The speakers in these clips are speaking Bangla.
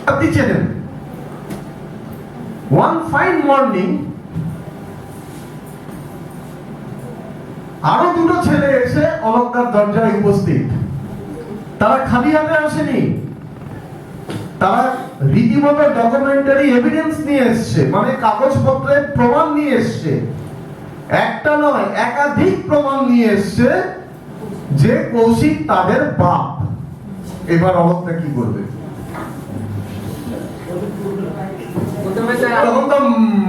আপনি চেনেন। ওয়ান ফাইন মর্নিং আরো দুটো ছেলে এসে অলঙ্কার দরজায় উপস্থিত। তারা খালি হাতে আসেনি, তারা রীতিমতো ডকুমেন্টারি এভিডেন্স নিয়ে এসছে, মানে কাগজপত্রের প্রমাণ নিয়ে এসছে। একটা নয়, একাধিক প্রমাণ নিয়ে এসছে যে কৌশিক তাদের বাপ। এবার অলঙ্কার কি করবে? তখন তো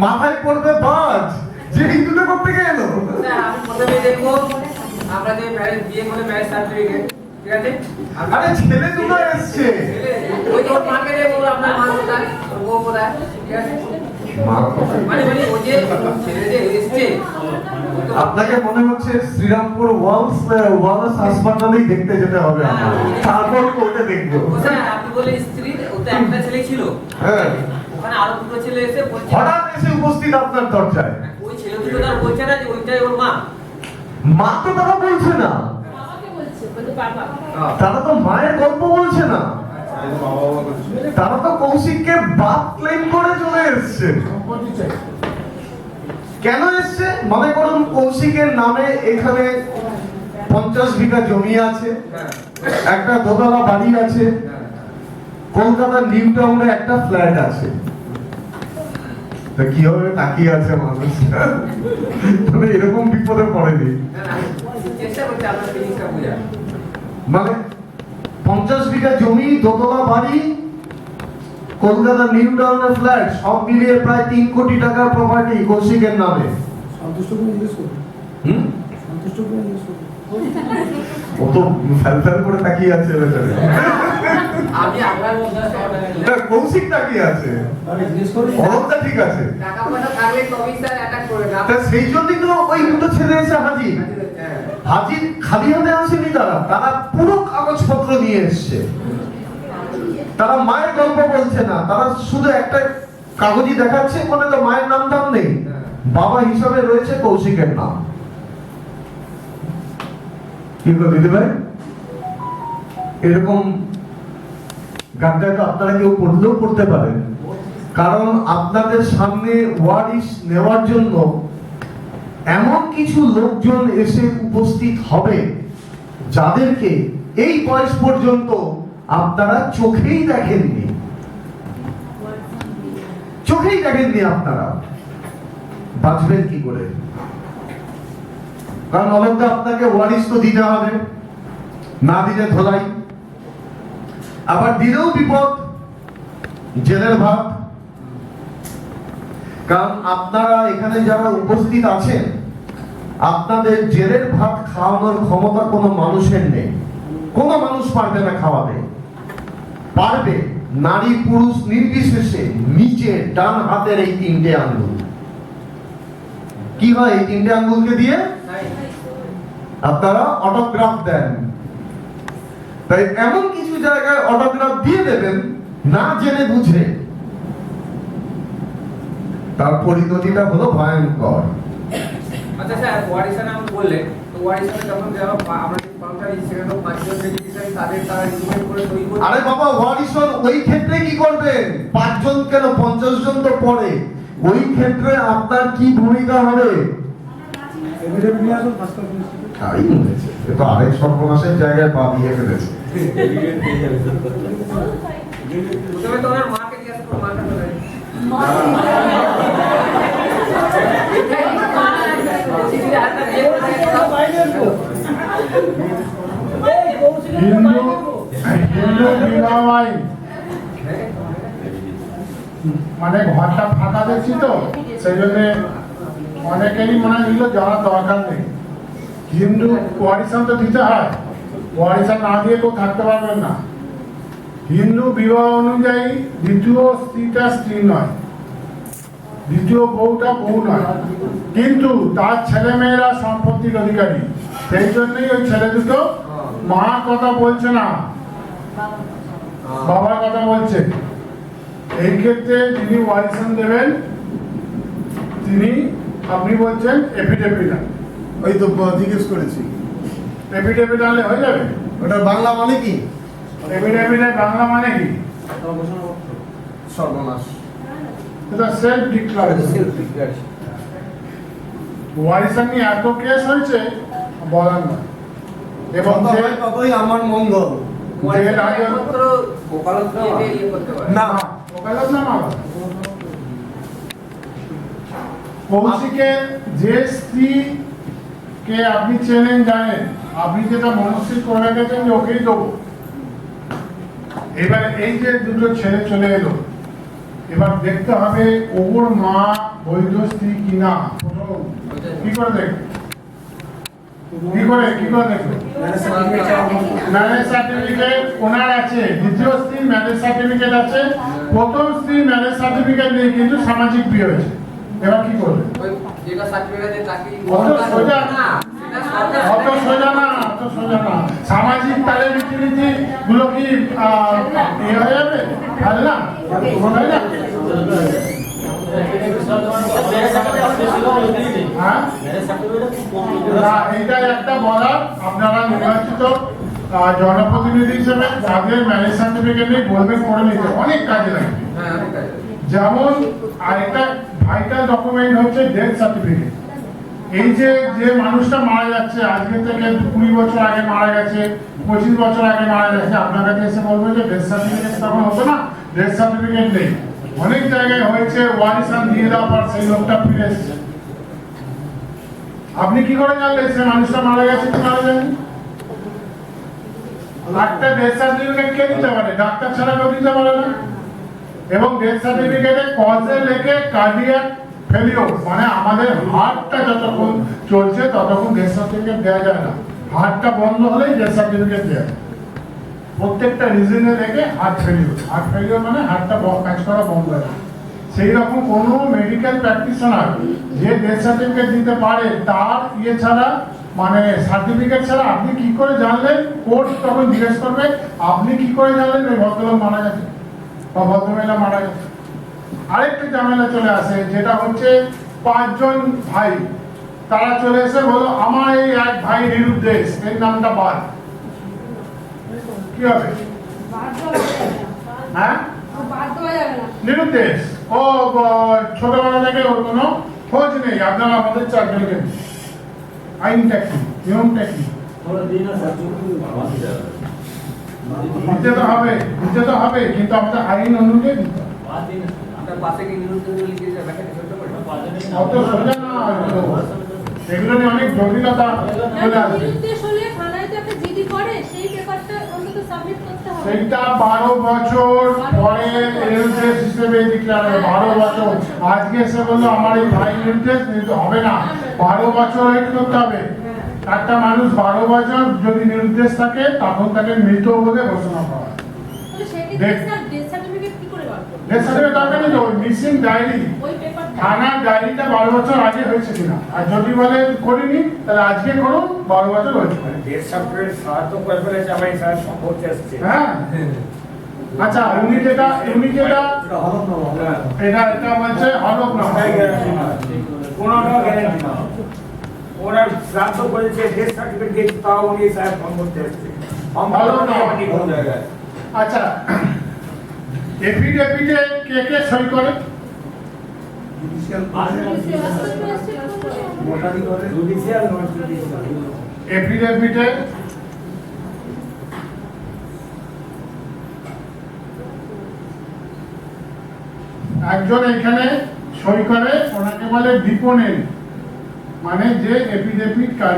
মাথায় পড়বে বাজ যে হিন্দুটা করতে গেল। আমি প্রথমে দেখবো আমরা যে ম্যারেজ বিয়ে করে ম্যারেজ সার্টিফিকেট, ঠিক আছে? আরে ছেলে দুটো এসছে, ওই তো মাকে দেখবো আপনার মা কোথায়, ওর বউ কোথায়, ঠিক আছে? মানে ওই যে ছেলে যে এসছে, আপনাকে মনে হচ্ছে শ্রীরামপুর ওয়ালস হাসপাতালেই দেখতে যেতে হবে আমার, তারপর কোর্টে দেখবো। কোথায় আপনি বলে স্ত্রী, ওটা একটা ছেলে ছিল, হ্যাঁ, ওখানে আরো দুটো ছেলে এসে বলছে, হঠাৎ এসে উপস্থিত আপনার দরজায়। ওই ছেলে দুটো তার বলছে না যে ওইটাই ওর মা। মা তো তারা বলছে না, তারা তো মায়ের গল্প বলছে না, তারা তো কৌশিককে বাপ ক্লেম করে চলে এসছে। কেন এসছে? মনে করুন কৌশিকের নামে এখানে 50 বিঘা জমি আছে, একটা দোতলা বাড়ি আছে, কলকাতার নিউ টাউনে একটা ফ্ল্যাট আছে। কি হবে তাকিয়ে আছে মানুষ, তবে এরকম বিপদে পড়েনি। মানে 50 বিঘা জমি, দোতলা বাড়ি, কলকাতা নিউ টাউনের ফ্ল্যাট, সব মিলিয়ে প্রায় 3 কোটি টাকার প্রপার্টি কৌশিকের নামে। ও তো ফ্যাল করে তাকিয়ে আছে বেচারে। কৌশিক তাকিয়ে আছে, অলঙ্কা ঠিক আছে। সেই জন্যই তো ওই দুটো ছেলে এসে হাজির খালি হাতে আসেনি। তারা পুরো কাগজপত্র নিয়ে এসছে। তারা মায়ের গল্প বলছে না, তারা শুধু একটা কাগজই দেখাচ্ছে, ওখানে তো মায়ের নাম টাম নেই, বাবা হিসাবে রয়েছে কৌশিকের নাম। কি করে দিতে ভাই? এরকম গানটা তো আপনারা কেউ পড়লেও পড়তে পারেন, কারণ আপনাদের সামনে ওয়ারিশ নেওয়ার জন্য এমন কিছু লোকজন এসে উপস্থিত হবে যাদেরকে এই বয়স পর্যন্ত আপনারা চোখেই দেখেননি, চোখেই দেখেননি। আপনারা বাঁচবেন কি করে? কারণ অলঙ্কা আপনাকে ওয়ারিশ তো দিতে হবে, না দিলে ধোলাই, আবার দিলেও বিপদ, জেলের ভাত। কারণ আপনারা এখানে যারা উপস্থিত আছেন, আপনাদের জেলের ভাত খাওয়ানোর ক্ষমতা কোনো মানুষের নেই, কোনো মানুষ পারবে না খাওয়াতে। পারবে নারী পুরুষ নির্বিশেষে নিচে ডান হাতের এই 3টে আঙ্গুল। কি হয় এই 3টে আঙ্গুলকে দিয়ে? আপনারা অটোগ্রাফ দেন। তাই এমন কিছু জায়গায় অটোগ্রাফ দিয়ে দেবেন না জেনে বুঝে, তার পরিণতিটা হলো ভয়ঙ্কর। আচ্ছা স্যার, ওয়ারিশা নাম বললেন, তো ওয়ারিশা যখন যারা আমরা কাউন্টার সেখানে 5 জন বেনিফিশিয়ারি তারা রিকমেন্ড করে সই করে। আরে বাবা, ওয়ারিশন ওই ক্ষেত্রে কি করবেন? 5 জন কেন, 50 জন তো পড়ে। ওই ক্ষেত্রে আপনার কি ভূমিকা হবে? এভিডেন্স নিয়ে আসুন, ফার্স্ট তাই বলেছে, তো আরেক সর্বনাশের জায়গায় পা দিয়ে ফেলেছে। প্রথমে তো ওনার মাকে জিজ্ঞাসা করো, মাকে বলে মানে ঘরটা ফাঁকা দেখছি তো, সেই জন্য অনেকেরই মনে হইল যাওয়ার দরকার নেই। হিন্দু ওয়ারিশন তো দিতে হয়, ওয়ারিশন না দিয়ে কেউ থাকতে পারবেন না। হিন্দু বিবাহ অনুযায়ী দ্বিতীয় স্ত্রীটা স্ত্রী নয়, দ্বিতীয় বউটা বউ নয়, কিন্তু তার ছেলে মেয়েরা সম্পত্তির অধিকারী। সেই জন্যই ওই ছেলে দুটো মার কথা বলছে না, বাবার কথা বলছে। এই ক্ষেত্রে যিনি ওয়ারিশন দেবেন তিনি, আপনি বলছেন এফিডেভিট, ওই তো জিজ্ঞেস করেছি, এফিডেভিট আনলে হয়ে যাবে। ওটা বাংলা মানে কি? এফিডেভিটের বাংলা মানে কি? সর্বনাশ। এটা সেলফ ডিক্লারেশন। ওয়ারিসান নিয়ে এত কেস হয়েছে বলার না। এবং যত হয় ততই আমার মঙ্গল। যে দাঁড়িয়ে মাত্র ওকালত দিয়ে ইয়ে করতে পারে। না, ওকালত না মামলা। কৌশিকের যে স্ত্রীকে আপনি চেনেন জানেন, আপনি যেটা মনস্থির করে রেখেছেন যে ওকেই দেবো। এবার এই যে দুটো ছেলে চলে এলো, এবার দেখতে হবে ওর মা বৈধ স্ত্রী কিনা। কি করে দেখবে? কি করে দেখবে? ম্যারেজ সার্টিফিকেট ওনার আছে, দ্বিতীয় স্ত্রী ম্যারেজ সার্টিফিকেট আছে, প্রথম স্ত্রী ম্যারেজ সার্টিফিকেট নেই কিন্তু সামাজিক বিয়ে হয়েছে। এবার কি করবে? ওই যেটা সার্টিফিকেট দেয় তাকে অত সোজা না, সেটা সরকার অত সোজা না, অত সোজা না। সামাজিক তালে রীতিনীতি গুলো কি ইয়ে হয়ে যাবে? তাহলে না তাই না? হ্যাঁ? না, এইটাই একটা বলার। আপনারা নির্বাচিত জনপ্রতিনিধি হিসেবে যাদের ম্যারেজ সার্টিফিকেট নেই বলবেন করে নিতে, অনেক কাজে লাগবে। হ্যাঁ অনেক আছে। যেমন আরেকটা ভাইটাল ডকুমেন্ট হচ্ছে ডেথ সার্টিফিকেট। এই যে মানুষটা মারা যাচ্ছে, আজকে থেকে 20 বছর আগে মারা গেছে, 25 বছর আগে মারা গেছে, আপনার কাছে এসে বলবে যে ডেথ সার্টিফিকেট তখন হতো না, ডেথ সার্টিফিকেট নেই। অনেক জায়গায় হয়েছে ওয়ারিসান দিয়ে দেওয়ার পর সেই লোকটা ফিরে এসেছে। আপনি কি করে জানলেন সে মানুষটা মারা গেছে কি মারা যায়নি? একটা ডেথ সার্টিফিকেট কে দিতে পারে? ডাক্তার ছাড়া কেউ দিতে পারে না। এবং ডেথ সার্টিফিকেটে কজে লেখে কার্ডিয়াক ফেলিওর, মানে আমাদের হার্টটা যতক্ষণ চলছে ততক্ষণ ডেথ সার্টিফিকেট দেওয়া যায় না। হার্টটা বন্ধ হলেই ডেথ সার্টিফিকেট দেওয়া যায়। প্রত্যেকটা রিজনে লেখে হার্ট ফেলিওর মানে হার্টটা কাজ করা বন্ধ হয়ে যায়। সেই রকম কোনো মেডিকেল প্র্যাকটিশনার যে ডেথ সার্টিফিকেট দিতে পারে তার ইয়ে ছাড়া, মানে সার্টিফিকেট ছাড়া আপনি কি করে জানলেন? কোর্ট তখন জিজ্ঞেস করবে আপনি কি করে জানলেন ওই ভদ্রলোক মারা গেছে বা ভদ্রমহিলা মারা গেছে। আরেকটা ঝামেলা চলে আসে, যেটা হচ্ছে 5 জন ভাই, তারা চলে এসে বলো আমার এই এক ভাই নিরুদ্দেশ, এর নামটা বাদ। কি হবে? হ্যাঁ, নিরুদ্দেশ। ও ছোটবেলা থেকে ওর কোনো খোঁজ নেই। আপনারা আমাদের চারজনকে আইনটা কি, নিয়মটা কি? দিতে তো হবে কিন্তু আমাদের আইন অনুযায়ী দিতে হবে। আপনার পাশে কি নিউজ লিখে লেখা করতে পারে? অত সোজা না, এগুলো নিয়ে অনেক জটিলতা চলে আসবে। সেইটা 12 বছর পরে নিরুদ্দেশ হিসেবে ডিক্লার হবে। 12 বছর। আজকে এসে বললো আমার এই ভাই নিরুদ্দেশ, কিন্তু হবে না, 12 বছর ওয়েট করতে হবে। একটা মানুষ 12 বছর যদি নিরুদ্দেশ থাকে তখন তাকে মৃত বলে ঘোষণা করা হয়। ডেথ সার্টিফিকেট দরকার নেই তো, মিসিং ডায়েরি, থানার ডায়েরিটা 12 বছর আগে হয়েছে কিনা, আর যদি বলে করিনি তাহলে আজকে করুন, 12 বছর হয়েছে। হ্যাঁ, আচ্ছা, উনি যেটা এটা বলছে হলফ না, ওরা শ্রাদ্ধ করেছে, ডেথ সার্টিফিকেট দিয়েছে, তাও উনি সাহেব ফোন করতে এসেছে। আচ্ছা, এফিডেভিটে কে সই করে? জুডিশিয়াল নন জুডিশিয়াল। এফিডেভিটে একজন এখানে সই করে, ওনাকে বলে ডিপোনেন্ট, মানে যে এফিডেভিট কারি।